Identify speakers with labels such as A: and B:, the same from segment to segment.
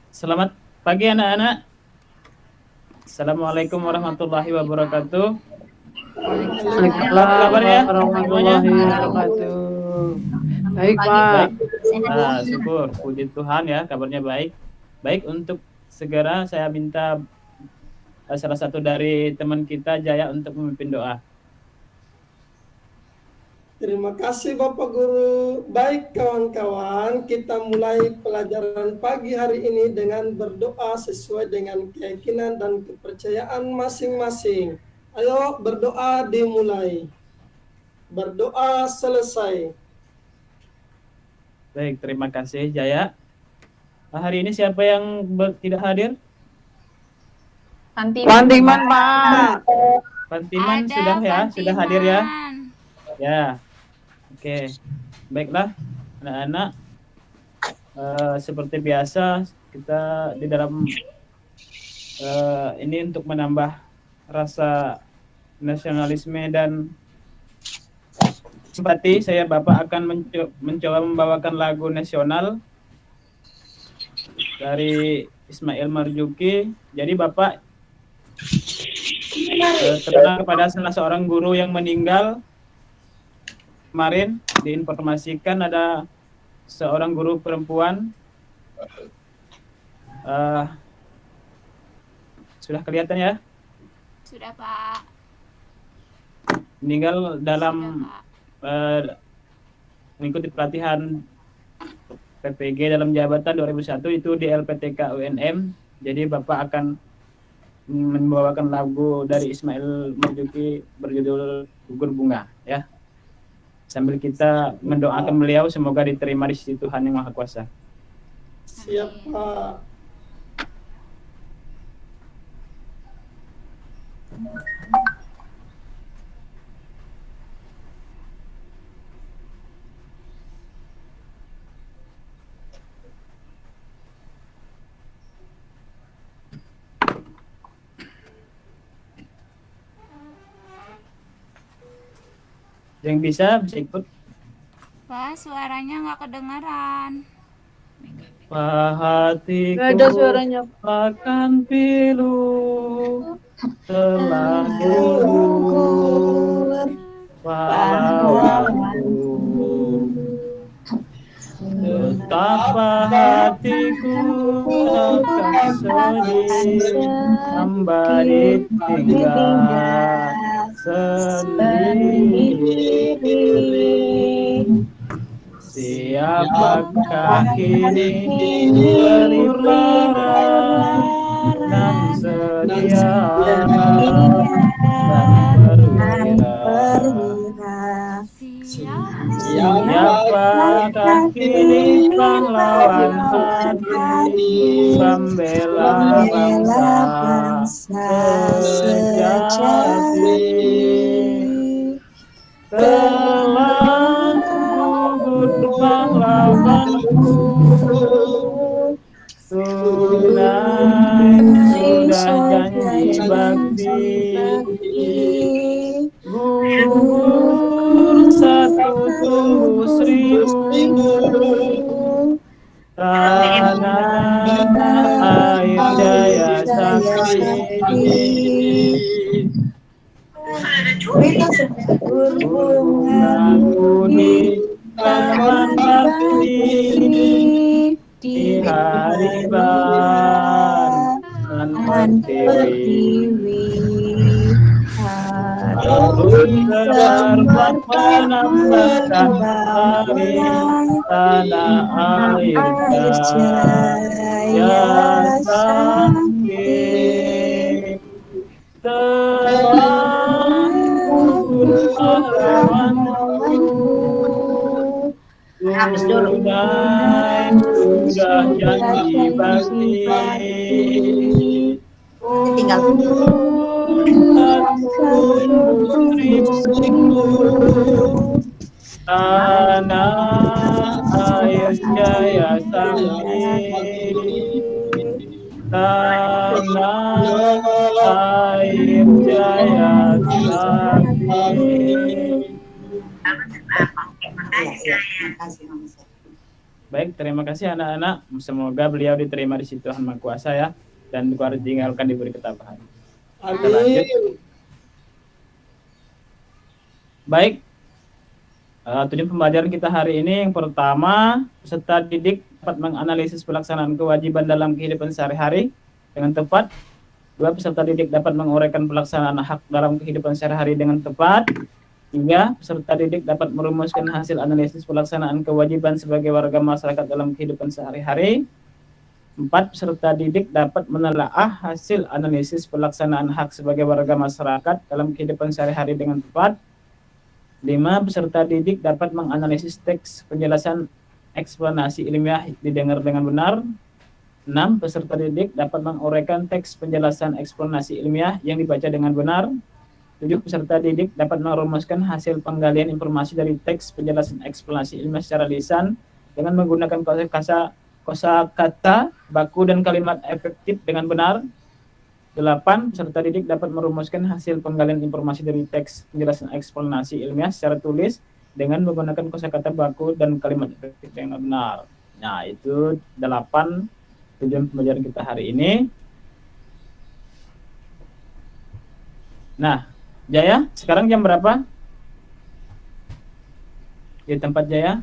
A: Selamat pagi anak-anak. Assalamualaikum warahmatullahi wabarakatuh. Apa
B: Waalaikumsalam
A: kabarnya semuanya?
B: warahmatullahi wabarakatuh. Baik, Pak.
A: Baik. Syukur, puji Tuhan ya, kabarnya baik. Baik, untuk segera saya minta salah satu dari teman kita Jaya untuk memimpin doa.
C: Terima kasih Bapak Guru. Baik kawan-kawan, kita mulai pelajaran pagi hari ini dengan berdoa sesuai dengan keyakinan dan kepercayaan masing-masing. Ayo berdoa dimulai. Berdoa selesai.
A: Baik, terima kasih Jaya. Hari ini siapa yang tidak hadir?
B: Pantiman, Pak.
A: Pantiman sudah ya, sudah hadir ya. Ya, oke. Baiklah, anak-anak. Seperti biasa kita di dalam ini untuk menambah rasa nasionalisme dan simpati, saya Bapak akan mencoba membawakan lagu nasional dari Ismail Marzuki. Jadi Bapak terkenal kepada salah seorang guru yang meninggal kemarin, diinformasikan ada seorang guru perempuan. Sudah kelihatan ya?
D: Sudah, Pak.
A: Meninggal dalam mengikuti pelatihan PPG dalam jabatan 2001 itu di LPTK UNM. Jadi Bapak akan membawakan lagu dari Ismail Marzuki berjudul Gugur Bunga ya. Sambil kita mendoakan beliau semoga diterima di sisi Tuhan Yang Maha Kuasa.
C: Siap, Pak.
A: Yang bisa ikut.
D: Pak, suaranya nggak kedengaran.
A: Hatiku
B: Nggak ada suaranya.
A: akan pilu telah gugur pahlawanku. Betapa hatiku akan sedih hamba ditinggal sendiri. Siapakah kini berlara dan setia dan perwira? Siapakah kini pahlawan hati pembela bangsa sejati? Telah gugur pahlawanku, tunai sudah janji bakti, gugur satu tumbuh seribu, tanah air jaya sakti. Berbunga di taman bakti di hari bulan pertiwi. Harus terbang menambahkan hari tanah air jaya sakti. Telah gugur pahlawanku, tunai sudah janji bakti. Tanah air jaya sakti, tanah air jaya sakti. Baik, terima kasih anak-anak. Semoga beliau diterima di situ Tuhan Maha Kuasa ya, dan keluarga tinggalkan diberi ketabahan. Kita lanjut.
C: Amin.
A: Baik, tujuan pembelajaran kita hari ini yang pertama, peserta didik dapat menganalisis pelaksanaan kewajiban dalam kehidupan sehari-hari dengan tepat. 2. Peserta didik dapat menguraikan pelaksanaan hak dalam kehidupan sehari-hari dengan tepat. 3. Peserta didik dapat merumuskan hasil analisis pelaksanaan kewajiban sebagai warga masyarakat dalam kehidupan sehari-hari. 4. Peserta didik dapat menelaah hasil analisis pelaksanaan hak sebagai warga masyarakat dalam kehidupan sehari-hari dengan tepat. 5. Peserta didik dapat menganalisis teks penjelasan eksplanasi ilmiah didengar dengan benar. 6. Peserta didik dapat menguraikan teks penjelasan eksplanasi ilmiah yang dibaca dengan benar. 7. Peserta didik dapat merumuskan hasil penggalian informasi dari teks penjelasan eksplanasi ilmiah secara lisan dengan menggunakan kosakata, baku, dan kalimat efektif dengan benar. 8. Peserta didik dapat merumuskan hasil penggalian informasi dari teks penjelasan eksplanasi ilmiah secara tulis dengan menggunakan kosakata, baku, dan kalimat efektif dengan benar. Nah, itu 8 tujuan pembelajaran kita hari ini. Nah, Jaya, sekarang jam berapa? Di tempat Jaya?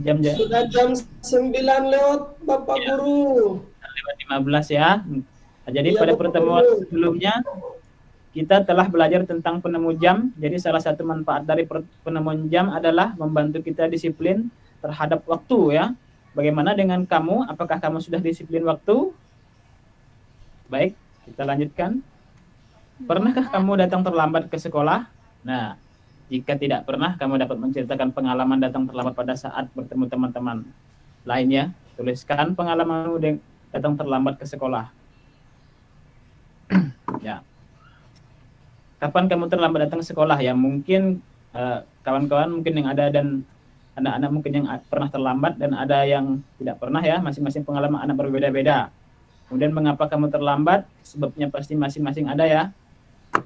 A: Jam Jaya?
C: Sudah jam 9 lewat, Bapak Guru.
A: Lewat 15 ya. Nah, jadi
C: Iya,
A: pada
C: Bapak
A: pertemuan
C: Guru.
A: sebelumnya kita telah belajar tentang penemu jam. Jadi salah satu manfaat dari penemuan jam adalah membantu kita disiplin terhadap waktu ya. Bagaimana dengan kamu? Apakah kamu sudah disiplin waktu? Baik, kita lanjutkan. Pernahkah kamu datang terlambat ke sekolah? Nah, jika tidak pernah, kamu dapat menceritakan pengalaman datang terlambat pada saat bertemu teman-teman lainnya. Tuliskan pengalamanmu datang terlambat ke sekolah. Ya. Kapan kamu terlambat datang ke sekolah? Ya, mungkin kawan-kawan mungkin yang ada dan anak-anak mungkin yang pernah terlambat dan ada yang tidak pernah ya. Masing-masing pengalaman anak berbeda-beda. Kemudian mengapa kamu terlambat? Sebabnya pasti masing-masing ada ya.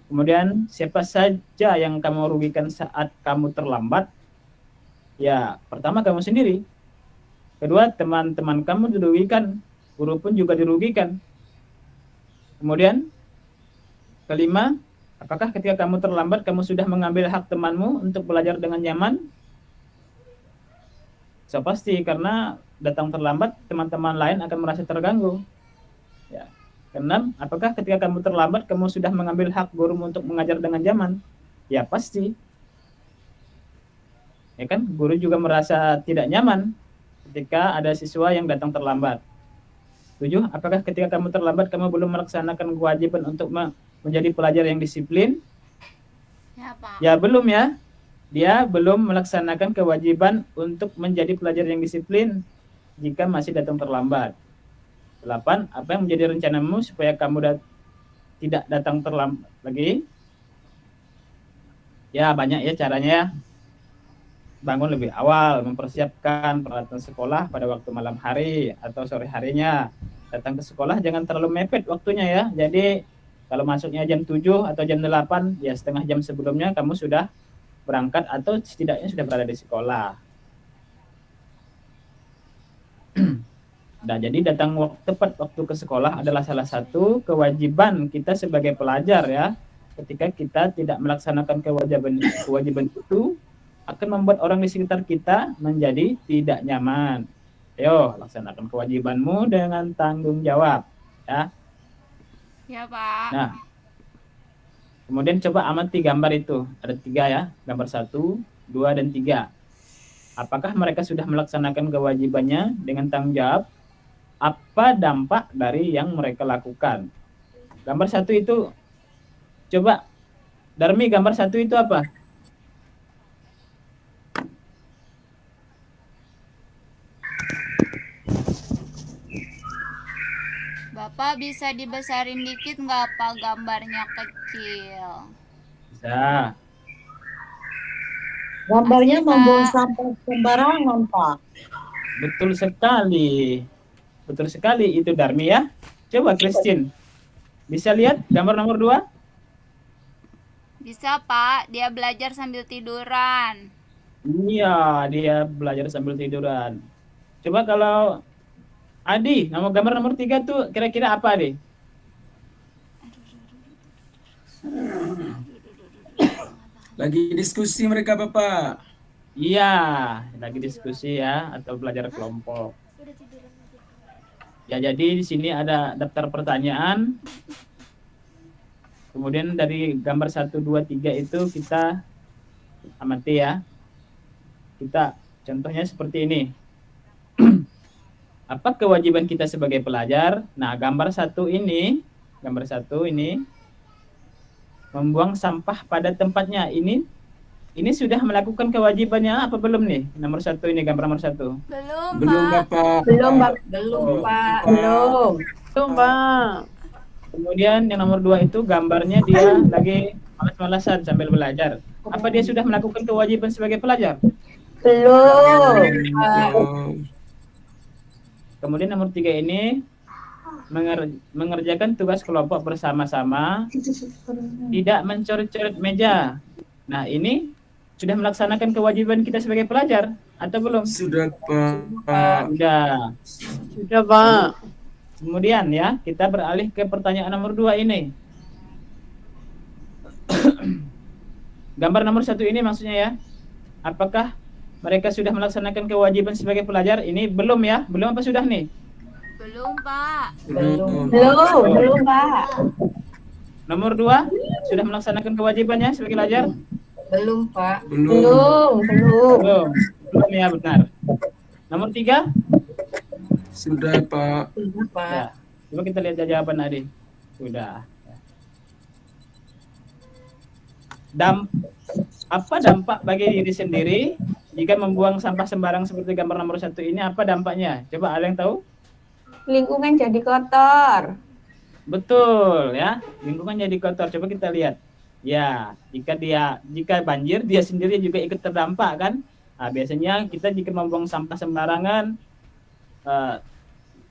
A: Kemudian siapa saja yang kamu rugikan saat kamu terlambat? Ya, pertama kamu sendiri. Kedua, teman-teman kamu dirugikan. Guru pun juga dirugikan. Kemudian, kelima, apakah ketika kamu terlambat, kamu sudah mengambil hak temanmu untuk belajar dengan nyaman? So, pasti, karena datang terlambat, teman-teman lain akan merasa terganggu. Ya. Keenam, apakah ketika kamu terlambat, kamu sudah mengambil hak gurumu untuk mengajar dengan nyaman? Ya, pasti. Ya kan, guru juga merasa tidak nyaman ketika ada siswa yang datang terlambat. 7. Apakah ketika kamu terlambat, kamu belum melaksanakan kewajiban untuk menjadi pelajar yang disiplin?
D: Ya, Pak.
A: Ya, belum ya. Dia belum melaksanakan kewajiban untuk menjadi pelajar yang disiplin jika masih datang terlambat. 8. Apa yang menjadi rencanamu supaya kamu tidak datang terlambat lagi? Ya, banyak ya caranya ya. Bangun lebih awal, mempersiapkan peralatan sekolah pada waktu malam hari atau sore harinya. Datang ke sekolah jangan terlalu mepet waktunya ya. Jadi kalau masuknya jam 7 atau jam 8, ya setengah jam sebelumnya kamu sudah berangkat atau setidaknya sudah berada di sekolah. Nah, jadi datang tepat waktu ke sekolah adalah salah satu kewajiban kita sebagai pelajar ya. Ketika kita tidak melaksanakan kewajiban itu akan membuat orang di sekitar kita menjadi tidak nyaman. Ayo, laksanakan kewajibanmu dengan tanggung jawab ya.
D: Ya, Pak.
A: Nah, kemudian coba amati gambar itu. Ada 3 ya, gambar 1, 2, dan 3. Apakah mereka sudah melaksanakan kewajibannya dengan tanggung jawab? Apa dampak dari yang mereka lakukan? Gambar 1 itu, coba Darmi, gambar 1 itu apa?
D: Bapak bisa dibesarin dikit nggak, Pak? Gambarnya kecil.
A: Bisa.
E: Gambarnya
D: Makasih,
E: membuang
D: Pak.
E: sampah sembarangan, Pak.
A: Betul sekali. Betul sekali itu Darmi ya. Coba Christine. Bisa lihat gambar nomor 2?
D: Bisa, Pak. Dia belajar sambil tiduran.
A: Iya, dia belajar sambil tiduran. Coba kalau Adi, gambar nomor 3 tuh kira-kira apa, Adi?
F: Lagi diskusi mereka, Bapak.
A: Iya, lagi diskusi ya atau belajar kelompok. Ya, jadi di sini ada daftar pertanyaan. Kemudian dari gambar 1, 2, 3 itu kita amati ya. Kita contohnya seperti ini. Apa kewajiban kita sebagai pelajar? Nah, gambar satu ini membuang sampah pada tempatnya. Ini sudah melakukan kewajibannya apa belum nih? Nomor 1 ini, gambar nomor 1.
D: Belum,
F: Belum,
D: Pak.
F: Bapak.
E: Belum, Pak.
B: Belum,
A: Oh,
B: Pak.
E: Belum.
B: Belum, Pak.
A: Kemudian yang nomor 2 itu gambarnya dia lagi malas-malasan sambil belajar. Apa dia sudah melakukan kewajiban sebagai pelajar?
E: Belum.
F: Belum.
A: Kemudian nomor 3 ini mengerjakan tugas kelompok bersama-sama, tidak mencoret-coret meja. Nah, ini sudah melaksanakan kewajiban kita sebagai pelajar atau belum?
F: Sudah, Pak.
A: Sudah.
B: Sudah, Pak.
A: Kemudian ya, kita beralih ke pertanyaan nomor 2 ini. Gambar nomor 1 ini maksudnya ya, apakah mereka sudah melaksanakan kewajiban sebagai pelajar? Ini belum ya? Belum apa sudah nih?
D: Belum, Pak.
E: Belum, Pak.
A: Nomor 2 sudah melaksanakan kewajibannya sebagai pelajar?
E: Belum, Pak.
F: Belum.
A: Belum. Belum ya, benar. Nomor 3?
F: Sudah, Pak.
E: Belum, Pak.
A: Ya. Coba kita lihat jawaban Adi. Sudah. Apa dampak bagi diri sendiri jika membuang sampah sembarang seperti gambar nomor 1 ini? Apa dampaknya? Coba ada yang tahu?
E: Lingkungan jadi kotor.
A: Betul ya, lingkungan jadi kotor. Coba kita lihat. Ya, jika banjir dia sendiri juga ikut terdampak kan? Nah, biasanya kita jika membuang sampah sembarangan,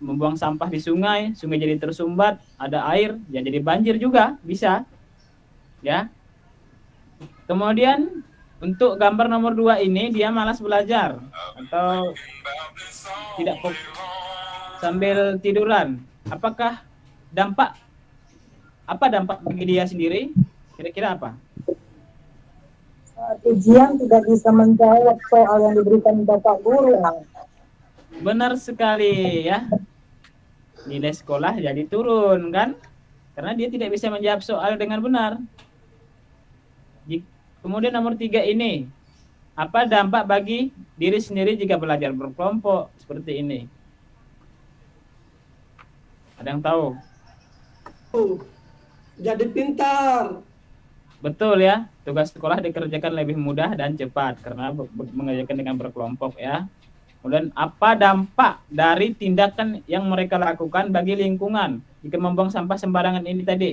A: membuang sampah di sungai jadi tersumbat, ada air, ya jadi banjir juga bisa. Ya. Kemudian untuk gambar nomor 2 ini dia malas belajar atau tidak fokus sambil tiduran. Apa dampak bagi dia sendiri? Kira-kira apa?
E: Saat ujian tidak bisa menjawab soal yang diberikan Bapak Guru.
A: Benar sekali ya. Nilai sekolah jadi turun kan? Karena dia tidak bisa menjawab soal dengan benar. Kemudian nomor 3 ini, apa dampak bagi diri sendiri jika belajar berkelompok seperti ini? Ada yang tahu?
C: Jadi pintar.
A: Betul ya, tugas sekolah dikerjakan lebih mudah dan cepat karena mengerjakan dengan berkelompok ya. Kemudian apa dampak dari tindakan yang mereka lakukan bagi lingkungan jika membuang sampah sembarangan ini tadi?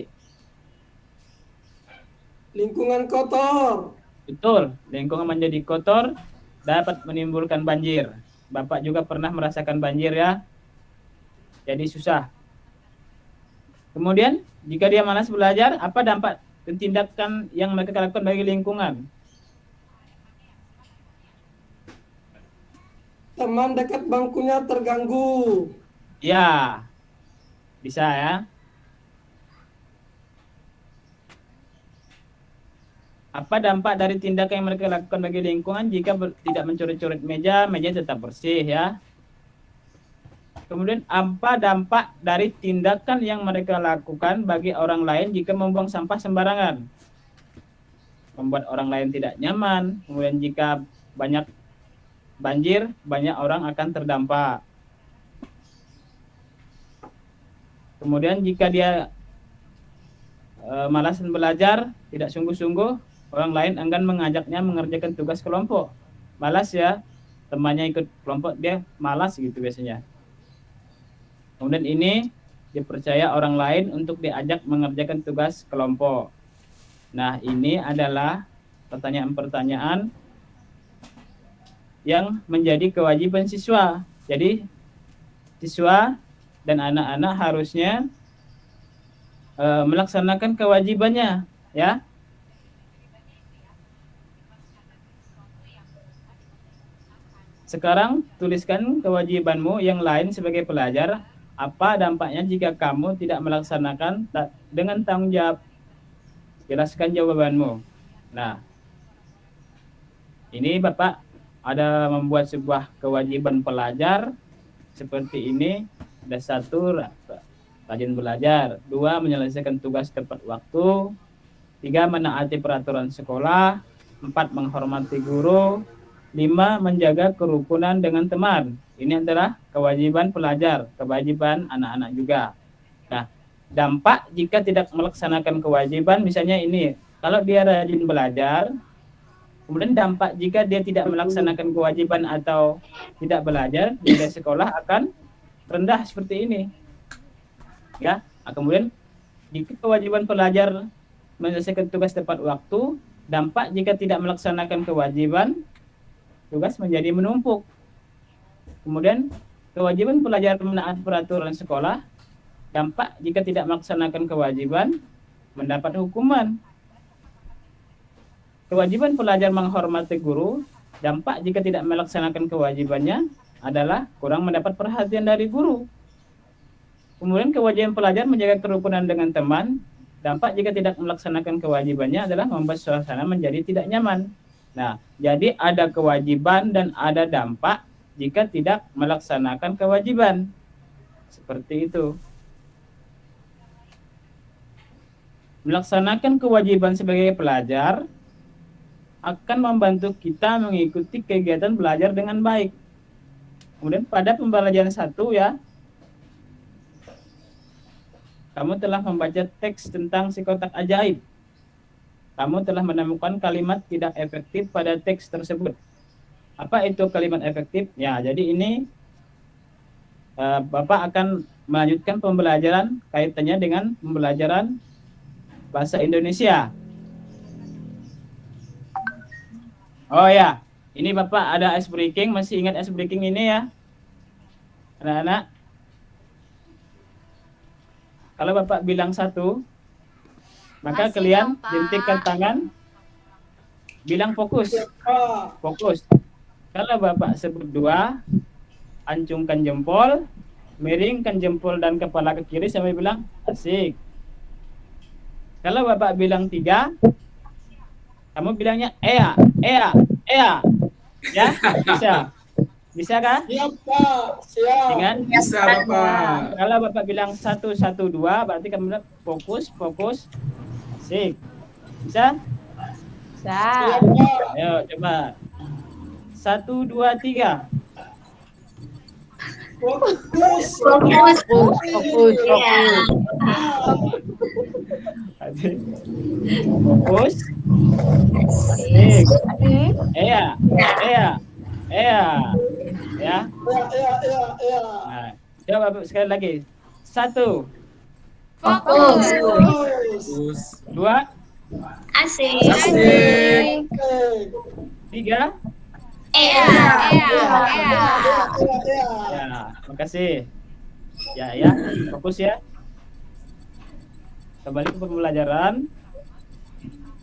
C: Lingkungan kotor.
A: Betul, lingkungan menjadi kotor dapat menimbulkan banjir. Bapak juga pernah merasakan banjir ya. Jadi susah. Kemudian jika dia malas belajar, apa dampak tindakan yang mereka lakukan bagi lingkungan?
C: Teman dekat bangkunya terganggu.
A: Ya, bisa ya. Apa dampak dari tindakan yang mereka lakukan bagi lingkungan jika tidak mencoret-coret meja tetap bersih ya. Kemudian apa dampak dari tindakan yang mereka lakukan bagi orang lain jika membuang sampah sembarangan? Membuat orang lain tidak nyaman. Kemudian jika banyak banjir, banyak orang akan terdampak. Kemudian jika dia malas belajar, tidak sungguh-sungguh, orang lain enggan mengajaknya mengerjakan tugas kelompok. Malas ya, temannya ikut kelompok, dia malas gitu biasanya. Kemudian ini dipercaya orang lain untuk diajak mengerjakan tugas kelompok. Nah, ini adalah pertanyaan-pertanyaan yang menjadi kewajiban siswa. Jadi, siswa dan anak-anak harusnya melaksanakan kewajibannya, ya. Sekarang tuliskan kewajibanmu yang lain sebagai pelajar. Apa dampaknya jika kamu tidak melaksanakan dengan tanggung jawab? Jelaskan jawabanmu. Nah, ini Bapak ada membuat sebuah kewajiban pelajar seperti ini. Ada 1, rajin belajar. 2, menyelesaikan tugas tepat waktu. 3, menaati peraturan sekolah. 4, menghormati guru. 5, menjaga kerukunan dengan teman. Ini adalah kewajiban pelajar, kewajiban anak-anak juga. Nah, dampak jika tidak melaksanakan kewajiban, misalnya ini, kalau dia rajin belajar, kemudian dampak jika dia tidak melaksanakan kewajiban atau tidak belajar, nilai sekolah akan rendah seperti ini. Ya, kemudian jika kewajiban pelajar menyelesaikan tugas tepat waktu, dampak jika tidak melaksanakan kewajiban, tugas menjadi menumpuk. Kemudian kewajiban pelajar menaati peraturan sekolah, dampak jika tidak melaksanakan kewajiban, mendapat hukuman. Kewajiban pelajar menghormati guru, dampak jika tidak melaksanakan kewajibannya adalah kurang mendapat perhatian dari guru. Kemudian kewajiban pelajar menjaga kerukunan dengan teman, dampak jika tidak melaksanakan kewajibannya adalah membuat suasana menjadi tidak nyaman. Nah, jadi ada kewajiban dan ada dampak jika tidak melaksanakan kewajiban. Seperti itu. Melaksanakan kewajiban sebagai pelajar akan membantu kita mengikuti kegiatan belajar dengan baik. Kemudian pada pembelajaran 1 ya, kamu telah membaca teks tentang si kotak ajaib. Kamu telah menemukan kalimat tidak efektif pada teks tersebut. Apa itu kalimat efektif? Ya, jadi ini Bapak akan melanjutkan pembelajaran kaitannya dengan pembelajaran bahasa Indonesia. Oh ya, ini Bapak ada ice breaking, masih ingat ice breaking ini ya? Anak-anak. Kalau Bapak bilang 1, maka
D: Masih
A: kalian
D: dong, Pak.
A: jentikkan tangan, bilang fokus. Fokus. Kalau Bapak sebut 2, ancungkan jempol, miringkan jempol dan kepala ke kiri sambil bilang asik. Kalau Bapak bilang 3, kamu bilangnya ea. Ya, bisa. Bisa kan?
C: Siap, Pak. Siap.
A: Dengan
F: Bisa, Bapak.
A: kalau Bapak bilang 1, 1, 2, berarti kamu bilang fokus. Asik. Bisa?
C: Siap, Pak.
A: Ayo coba. 1, 2, 3.
C: Fokus.
B: Fokus.
A: Asik. Fokus. Asik. Ya. Ya.
C: Ya.
A: Nah, coba Bapak sekali lagi. 1,
D: Fokus.
F: Fokus.
A: 2,
F: Asik.
A: 3.
D: Iya.
A: Ya, makasih. Ya, fokus ya. Kembali ke pembelajaran.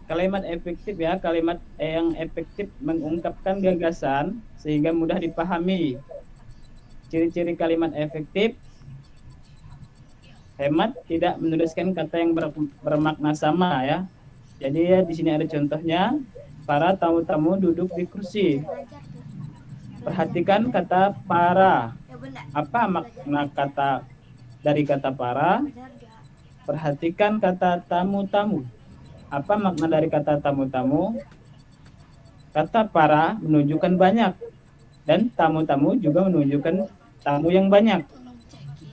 A: Kalimat efektif ya, kalimat yang efektif mengungkapkan gagasan sehingga mudah dipahami. Ciri-ciri kalimat efektif: hemat, tidak menuliskan kata yang bermakna sama ya. Jadi ya di sini ada contohnya, para tamu-tamu duduk di kursi. Perhatikan kata para. Apa makna kata dari kata para? Perhatikan kata tamu-tamu. Apa makna dari kata tamu-tamu? Kata para menunjukkan banyak dan tamu-tamu juga menunjukkan tamu yang banyak.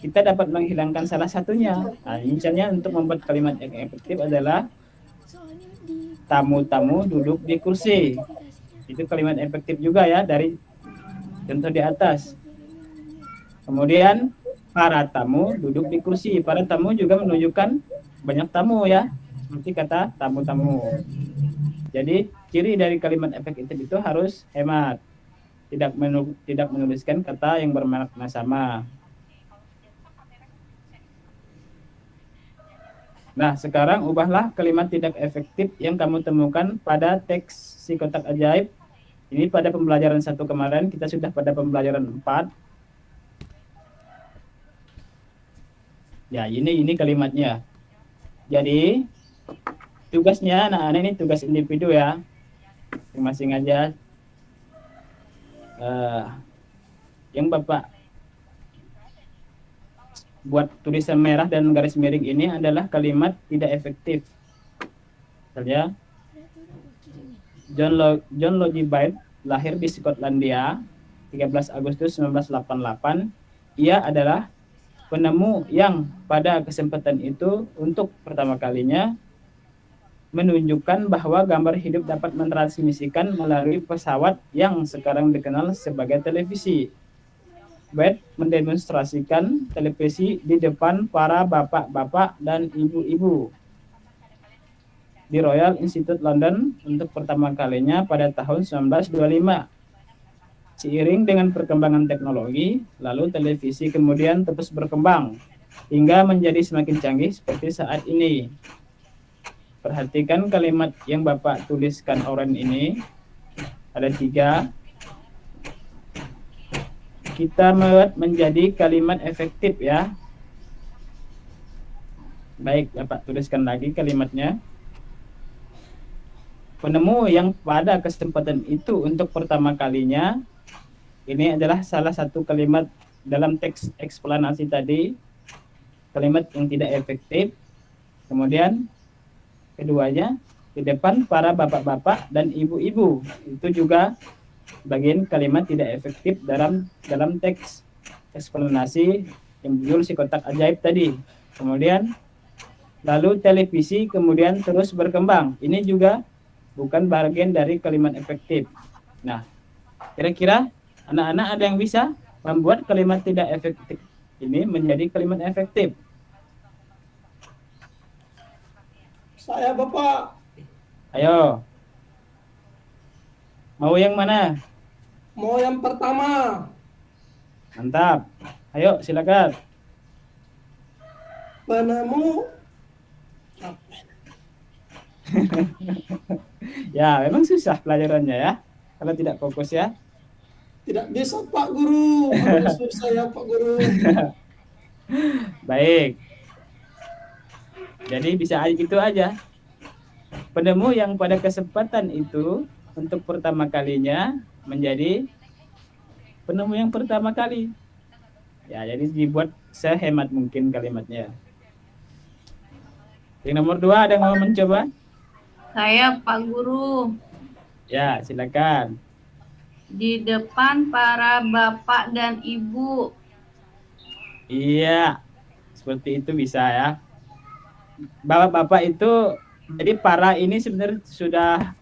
A: Kita dapat menghilangkan salah satunya. Nah, misalnya untuk membuat kalimat yang efektif adalah tamu-tamu duduk di kursi. Itu kalimat efektif juga ya dari contoh di atas. Kemudian para tamu duduk di kursi. Para tamu juga menunjukkan banyak tamu ya. Seperti kata tamu-tamu. Jadi ciri dari kalimat efektif itu harus hemat. Tidak menuliskan kata yang bermakna sama. Nah, sekarang ubahlah kalimat tidak efektif yang kamu temukan pada teks si kotak ajaib Ini pada pembelajaran 1 kemarin, kita sudah pada pembelajaran 4. Ya, ini kalimatnya. Jadi, tugasnya anak-anak ini tugas individu ya. Masing-masing aja. Yang Bapak buat tulisan merah dan garis miring ini adalah kalimat tidak efektif. Misalnya, John Logie Baird lahir di Skotlandia 13 Agustus 1988. Ia adalah penemu yang pada kesempatan itu untuk pertama kalinya menunjukkan bahwa gambar hidup dapat mentransmisikan melalui pesawat yang sekarang dikenal sebagai televisi. Baird mendemonstrasikan televisi di depan para bapak-bapak dan ibu-ibu di Royal Institute London untuk pertama kalinya pada tahun 1925. Seiring dengan perkembangan teknologi, lalu televisi kemudian terus berkembang hingga menjadi semakin canggih seperti saat ini. Perhatikan kalimat yang Bapak tuliskan oranye ini. Ada 3. Kita membuat menjadi kalimat efektif ya. Baik, Bapak tuliskan lagi kalimatnya. Penemu yang pada kesempatan itu untuk pertama kalinya, ini adalah salah satu kalimat dalam teks eksplanasi tadi, kalimat yang tidak efektif. Kemudian keduanya di depan para bapak-bapak dan ibu-ibu, itu juga bagian kalimat tidak efektif dalam teks eksplanasi yang berjudul Si Kotak Ajaib tadi. Kemudian lalu televisi kemudian terus berkembang, ini juga bukan bagian dari kalimat efektif. Nah, kira-kira anak-anak ada yang bisa membuat kalimat tidak efektif ini menjadi kalimat efektif?
C: Saya Bapak.
A: Ayo. Mau yang mana?
C: Mau yang pertama.
A: Mantap. Ayo, silakan.
C: Penemu.
A: Ya, memang susah pelajarannya ya. Kalau tidak fokus ya.
C: Tidak bisa Pak Guru. Aduh, susah ya Pak Guru.
A: Baik. Jadi bisa gitu aja. Penemu yang pada kesempatan itu untuk pertama kalinya menjadi penemu yang pertama kali. Ya, jadi dibuat sehemat mungkin kalimatnya. Yang nomor 2 ada yang mau mencoba?
B: Saya Pak Guru.
A: Ya, silakan.
B: Di depan para bapak dan ibu.
A: Iya, seperti itu bisa ya. Bapak-bapak itu, jadi para ini sebenarnya sudah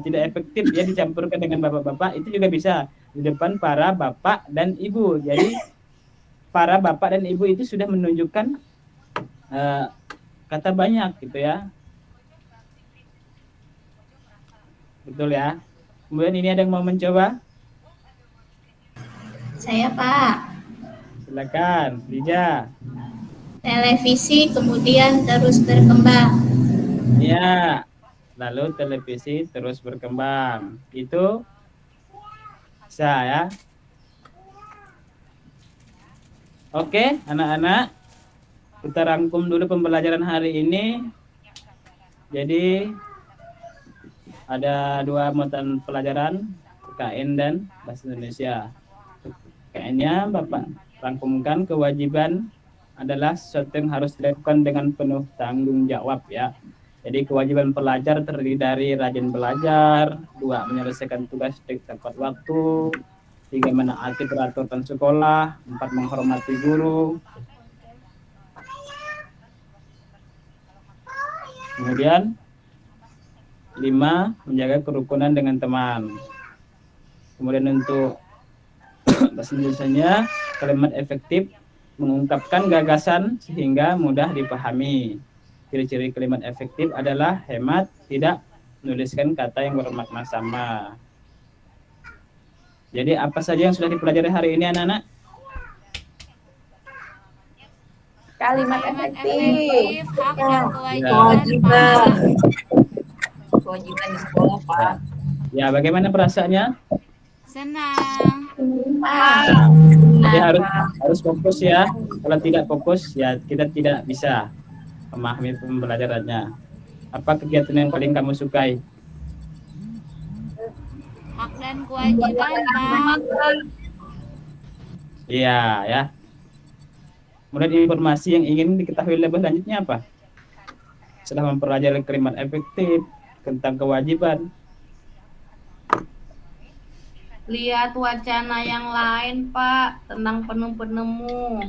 A: tidak efektif ya dicampurkan dengan bapak-bapak, itu juga bisa di depan para bapak dan ibu. Jadi para bapak dan ibu itu sudah menunjukkan kata banyak gitu ya. Betul ya. Kemudian ini ada yang mau mencoba?
F: Saya Pak.
A: Silakan, Lija.
F: Televisi kemudian terus berkembang.
A: Ya, lalu televisi terus berkembang. Itu bisa ya. Oke, anak-anak. Kita rangkum dulu pembelajaran hari ini. Jadi ada 2 mata pelajaran, KN dan Bahasa Indonesia. KN-nya Bapak rangkumkan, kewajiban adalah sesuatu yang harus dilakukan dengan penuh tanggung jawab ya. Jadi kewajiban pelajar terdiri dari rajin belajar, 2 menyelesaikan tugas tepat waktu, 3 menaati peraturan sekolah, 4 menghormati guru. Kemudian 5 menjaga kerukunan dengan teman. Kemudian untuk bahasa Indonesianya, kalimat efektif mengungkapkan gagasan sehingga mudah dipahami. Ciri-ciri kalimat efektif adalah hemat, tidak menuliskan kata yang bermakna sama. Jadi apa saja yang sudah dipelajari hari ini anak-anak?
E: Kalimat efektif.
D: Hak dan
B: Kewajiban.
D: kewajiban.
B: Kewajiban di sekolah, Pak.
A: Ya, bagaimana perasaannya?
D: Senang.
A: Jadi harus fokus ya. Kalau tidak fokus ya kita tidak bisa memahami pembelajarannya. Apa kegiatan yang paling kamu sukai?
D: Hak dan kewajiban, Pak.
A: Iya ya. Kemudian informasi yang ingin diketahui lebih lanjutnya apa? Setelah mempelajari kalimat efektif tentang kewajiban.
B: Lihat wacana yang lain, Pak, tentang penemu.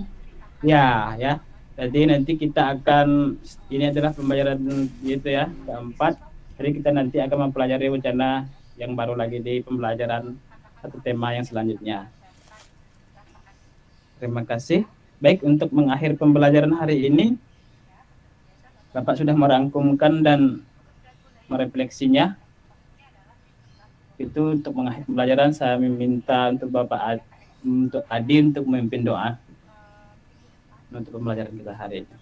A: Ya, ya. Jadi nanti kita akan, ini adalah pembelajaran gitu ya, keempat. Jadi kita nanti akan mempelajari wacana yang baru lagi di pembelajaran atau tema yang selanjutnya. Terima kasih. Baik, untuk mengakhiri pembelajaran hari ini, Bapak sudah merangkumkan dan merefleksinya. Itu untuk mengakhiri pembelajaran, saya meminta untuk Bapak untuk Adi untuk memimpin doa untuk pembelajaran kita hari ini.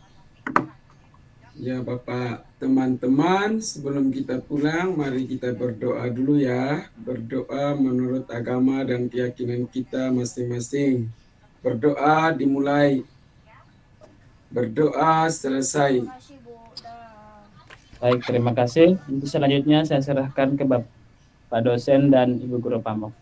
G: Ya Bapak, teman-teman, sebelum kita pulang, mari kita berdoa dulu ya. Berdoa menurut agama dan keyakinan kita masing-masing. Berdoa dimulai, berdoa selesai.
A: Baik, terima kasih. Untuk selanjutnya saya serahkan ke Bapak dosen dan Ibu Guru Pamong.